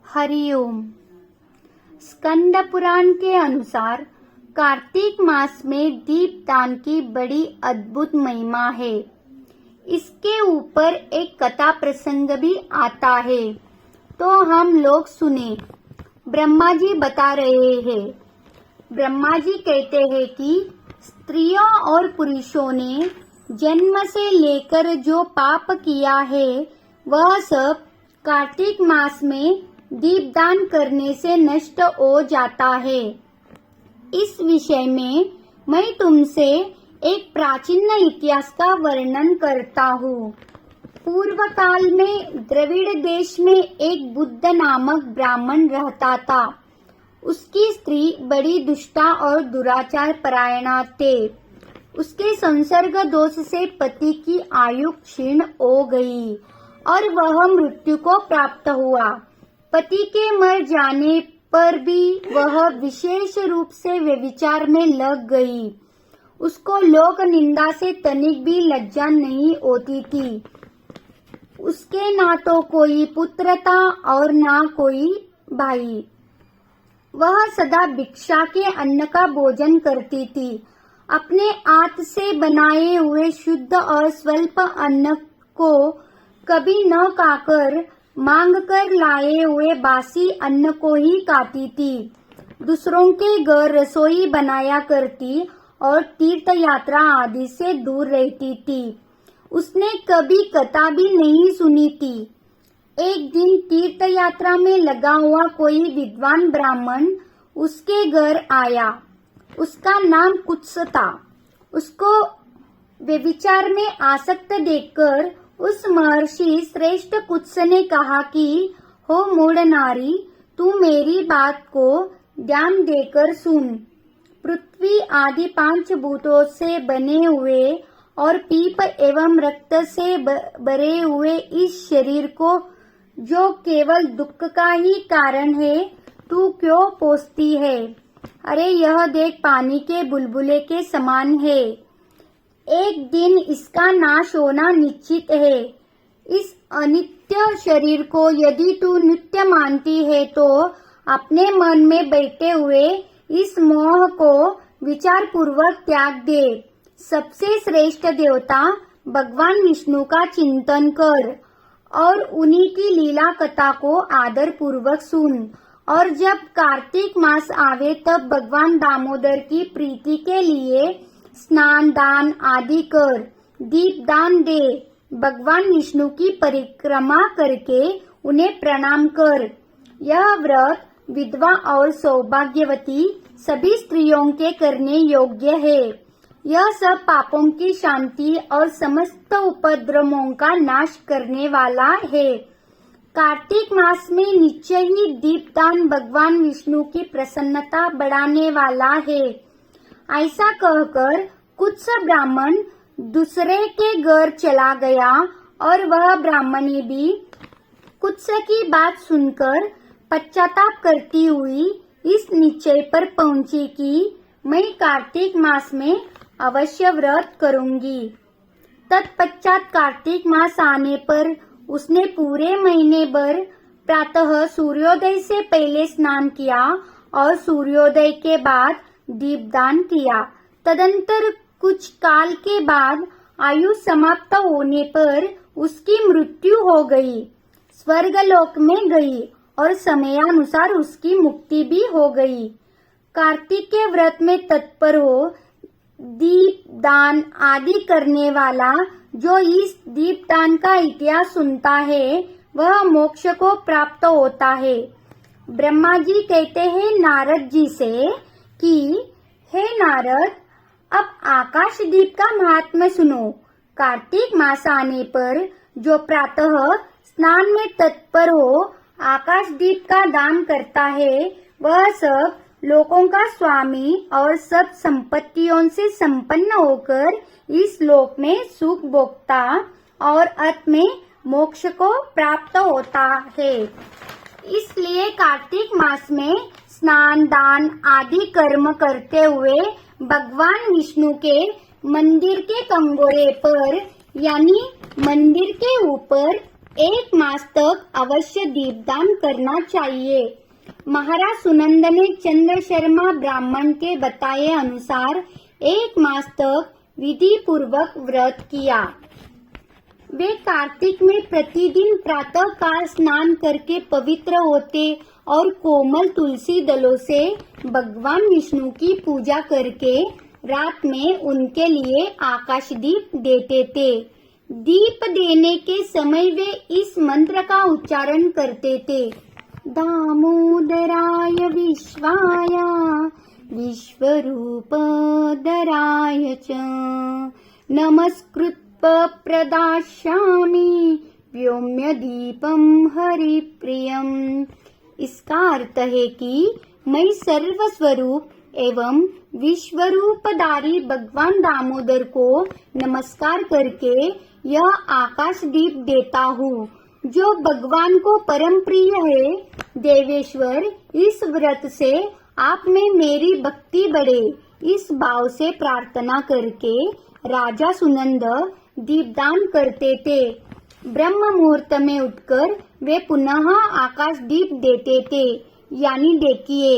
हरिओम। स्कंद पुराण के अनुसार कार्तिक मास में दीपदान की बड़ी अद्भुत महिमा है। इसके ऊपर एक कथा प्रसंग भी आता है, तो हम लोग सुने। ब्रह्मा जी बता रहे हैं। ब्रह्मा जी कहते हैं कि स्त्रियों और पुरुषों ने जन्म से लेकर जो पाप किया है वह सब कार्तिक मास में दीपदान करने से नष्ट हो जाता है। इस विषय में मैं तुमसे एक प्राचीन इतिहास का वर्णन करता हूँ। पूर्व काल में द्रविड़ देश में एक बुद्ध नामक ब्राह्मण रहता था। उसकी स्त्री बड़ी दुष्टा और दुराचार परायणा थे। उसके संसर्ग दोष से पति की आयु क्षीण हो गई और वह मृत्यु को प्राप्त हुआ। पति के मर जाने पर भी वह विशेष रूप से व्यभिचार में लग गई। उसको लोक निंदा से तनिक भी लज्जा नहीं होती थी। उसके ना तो कोई पुत्र था और ना कोई भाई। वह सदा भिक्षा के अन्न का भोजन करती थी। अपने हाथ से बनाए हुए शुद्ध और स्वल्प अन्न को कभी न खाकर मांग कर लाए हुए बासी अन्न को ही खाती थी। दूसरों के घर रसोई बनाया करती और तीर्थ यात्रा आदि से दूर रहती थी। उसने कभी कथा भी नहीं सुनी थी। एक दिन तीर्थ यात्रा में लगा हुआ कोई विद्वान ब्राह्मण उसके घर आया। उसका नाम कुत्स था। उसको व्यभिचार में आसक्त देखकर उस महर्षि श्रेष्ठ कुत्स ने कहा कि हो मूढ़ नारी, तू मेरी बात को ध्यान देकर सुन। पृथ्वी आदि 5 भूतों से बने हुए और पीप एवं रक्त से भरे हुए इस शरीर को, जो केवल दुख का ही कारण है, तू क्यों पोसती है? अरे यह देख, पानी के बुलबुले के समान है। एक दिन इसका नाश होना निश्चित है। इस अनित्य शरीर को यदि तू नित्य मानती है तो अपने मन में बैठे हुए इस मोह को विचार पूर्वक त्याग दे। सबसे श्रेष्ठ देवता भगवान विष्णु का चिंतन कर और उन्हीं की लीला कथा को आदर पूर्वक सुन। और जब कार्तिक मास आवे तब भगवान दामोदर की प्रीति के लिए स्नान दान आदि कर, दीप दान दे। भगवान विष्णु की परिक्रमा करके उन्हें प्रणाम कर। यह व्रत विधवा और सौभाग्यवती सभी स्त्रियों के करने योग्य है। यह सब पापों की शांति और समस्त उपद्रवों का नाश करने वाला है। कार्तिक मास में निश्चय ही दीपदान भगवान विष्णु की प्रसन्नता बढ़ाने वाला है। ऐसा कहकर कुत्स ब्राह्मण दूसरे के घर चला गया और वह ब्राह्मणी भी कुत्स की बात सुनकर पश्चाताप करती हुई इस निश्चय पर पहुंची कि मैं कार्तिक मास में अवश्य व्रत करूंगी। तत्पश्चात कार्तिक मास आने पर उसने पूरे महीने भर प्रातः सूर्योदय से पहले स्नान किया और सूर्योदय के बाद दीपदान किया। तदंतर कुछ काल के बाद आयु समाप्त होने पर उसकी मृत्यु हो गई। स्वर्गलोक में गई और समयानुसार उसकी मुक्ति भी हो गई। कार्तिक के व्रत में तत्पर हो दीप दान आदि करने वाला जो इस दीपदान का इतिहास सुनता है वह मोक्ष को प्राप्त होता है। ब्रह्मा जी कहते हैं नारद जी से कि हे नारद, अब आकाश दीप का महात्म्य सुनो। कार्तिक मास आने पर जो प्रातः स्नान में तत्पर हो आकाश दीप का दान करता है वह सब लोकों का स्वामी और सब संपत्तियों से संपन्न होकर इस लोक में सुख भोगता और अंत में मोक्ष को प्राप्त होता है। इसलिए कार्तिक मास में स्नान दान आदि कर्म करते हुए भगवान विष्णु के मंदिर के कंगोरे पर यानी मंदिर के ऊपर 1 मास तक अवश्य दीपदान करना चाहिए। महाराज सुनंद ने चंद्र शर्मा ब्राह्मण के बताए अनुसार 1 मास तक विधि पूर्वक व्रत किया। वे कार्तिक में प्रतिदिन प्रातः काल स्नान करके पवित्र होते और कोमल तुलसी दलों से भगवान विष्णु की पूजा करके रात में उनके लिए आकाश दीप देते थे। दीप देने के समय वे इस मंत्र का उच्चारण करते थे, दामोदराय विश्वाय विश्वरूपधराय च नमस्कृत्य प्रदास्यामि व्योम्य दीपम हरिप्रियम। इसका अर्थ है कि मैं सर्वस्वरूप एवं विश्वरूपधारी भगवान दामोदर को नमस्कार करके यह आकाश दीप देता हूँ जो भगवान को परम प्रिय है। देवेश्वर, इस व्रत से आप में मेरी भक्ति बढ़े, इस भाव से प्रार्थना करके राजा सुनंद दीपदान करते थे। ब्रह्म मुहूर्त में उठकर वे पुनः आकाश दीप देते थे। यानी देखिए,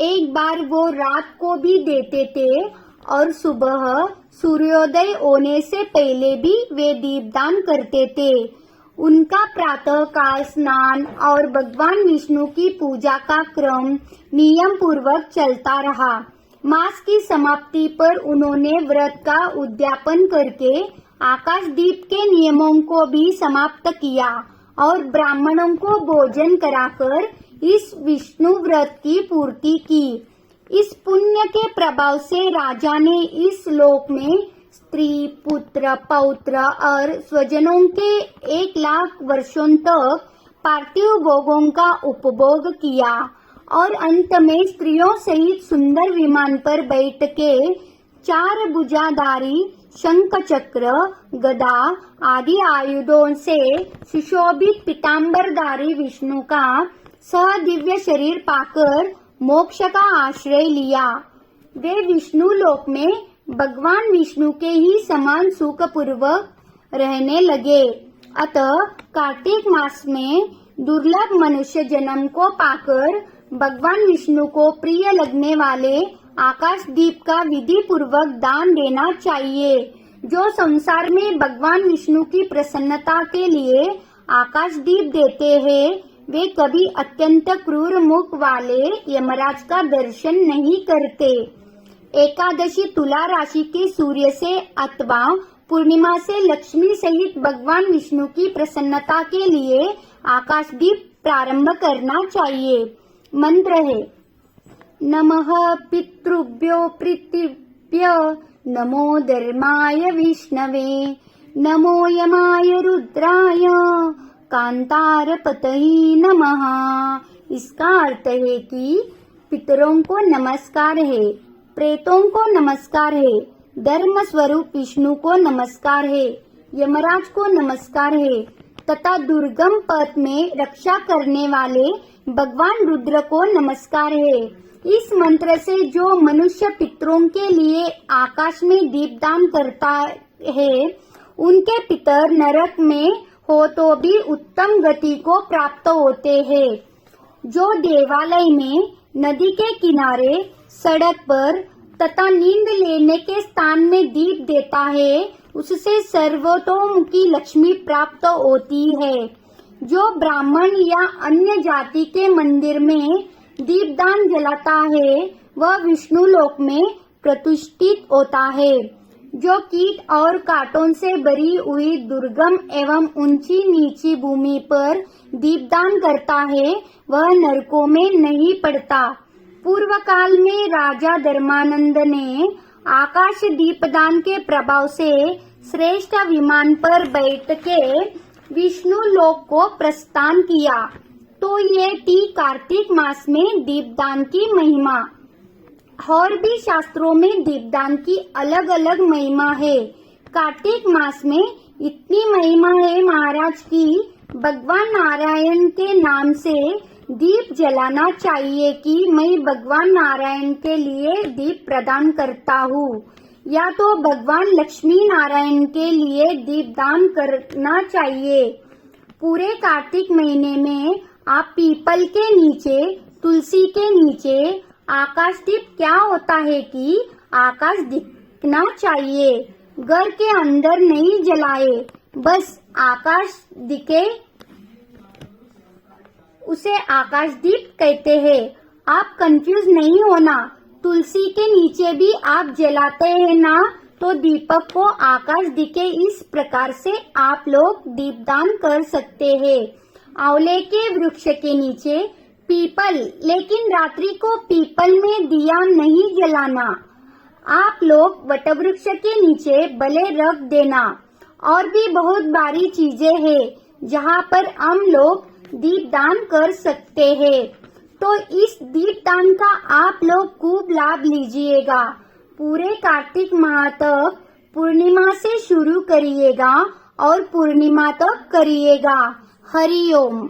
एक बार वो रात को भी देते थे और सुबह सूर्योदय होने से पहले भी वे दीपदान करते थे। उनका प्रातः काल स्नान और भगवान विष्णु की पूजा का क्रम नियम पूर्वक चलता रहा। मास की समाप्ति पर उन्होंने व्रत का उद्यापन करके आकाश दीप के नियमों को भी समाप्त किया और ब्राह्मणों को भोजन कराकर इस विष्णु व्रत की पूर्ति की। इस पुण्य के प्रभाव से राजा ने इस लोक में स्त्री, पुत्र, पौत्र और स्वजनों के 1 लाख वर्षों तक पार्थिव भोगों का उपभोग किया और अंत में स्त्रियों सहित सुंदर विमान पर बैठ के 4 भुजाधारी शंख चक्र गदा आदि आयुधों से सुशोभित पीतांबरधारी विष्णु का सदिव्य शरीर पाकर मोक्ष का आश्रय लिया। वे विष्णु लोक में भगवान विष्णु के ही समान सुखपूर्वक रहने लगे। अतः कार्तिक मास में दुर्लभ मनुष्य जन्म को पाकर भगवान विष्णु को प्रिय लगने वाले आकाश दीप का विधि पूर्वक दान देना चाहिए। जो संसार में भगवान विष्णु की प्रसन्नता के लिए आकाश दीप देते हैं, वे कभी अत्यंत क्रूर मुख वाले यमराज का दर्शन नहीं करते। एकादशी तुला राशि के सूर्य से अथवा पूर्णिमा से लक्ष्मी सहित भगवान विष्णु की प्रसन्नता के लिए आकाश दीप प्रारंभ करना चाहिए। मंत्र है, नमः पितृभ्यो पृथिव्य नमो धर्माय विष्णवे नमो यमाय रुद्राय कांतारपतये नमः। इसका अर्थ है कि पितरों को नमस्कार है, प्रेतों को नमस्कार है, धर्म स्वरूप विष्णु को नमस्कार है, यमराज को नमस्कार है तथा दुर्गम पथ में रक्षा करने वाले भगवान रुद्र को नमस्कार है। इस मंत्र से जो मनुष्य पितरों के लिए आकाश में दीपदान करता है, उनके पितर नरक में हो तो भी उत्तम गति को प्राप्त होते हैं। जो देवालय में, नदी के किनारे, सड़क पर तथा नींद लेने के स्थान में दीप देता है, उससे सर्वतोमुखी लक्ष्मी प्राप्त होती है। जो ब्राह्मण या अन्य जाति के मंदिर में दीपदान जलाता है, वह विष्णु लोक में प्रतिष्ठित होता है। जो कीट और कांटों से भरी हुई दुर्गम एवं ऊंची नीची भूमि पर दीपदान करता है, वह नरकों में नहीं पड़ता। पूर्व काल में राजा धर्मानंद ने आकाश दीपदान के प्रभाव से श्रेष्ठ विमान पर बैठ के विष्णु लोक को प्रस्थान किया। तो ये थी कार्तिक मास में दीपदान की महिमा। और भी शास्त्रों में दीपदान की अलग अलग महिमा है। कार्तिक मास में इतनी महिमा है महाराज की भगवान नारायण के नाम से दीप जलाना चाहिए कि मैं भगवान नारायण के लिए दीप प्रदान करता हूँ, या तो भगवान लक्ष्मी नारायण के लिए दीपदान करना चाहिए। पूरे कार्तिक महीने में आप पीपल के नीचे, तुलसी के नीचे आकाश दीप क्या होता है कि आकाश दिखना चाहिए, घर के अंदर नहीं जलाए, बस आकाश दिखे उसे आकाश दीप कहते हैं। आप कंफ्यूज नहीं होना, तुलसी के नीचे भी आप जलाते हैं ना, तो दीपक को आकाश दिखे इस प्रकार से आप लोग दीपदान कर सकते हैं। आंवले के वृक्ष के नीचे पीपल, लेकिन रात्रि को पीपल में दिया नहीं जलाना। आप लोग वटवृक्ष के नीचे भले रख देना। और भी बहुत बारी चीजें हैं जहाँ पर हम लोग दीपदान कर सकते हैं। तो इस दीपदान का आप लोग खूब लाभ लीजिएगा। पूरे कार्तिक माह तक पूर्णिमा से शुरू करिएगा और पूर्णिमा तक करिएगा। हरि ओम।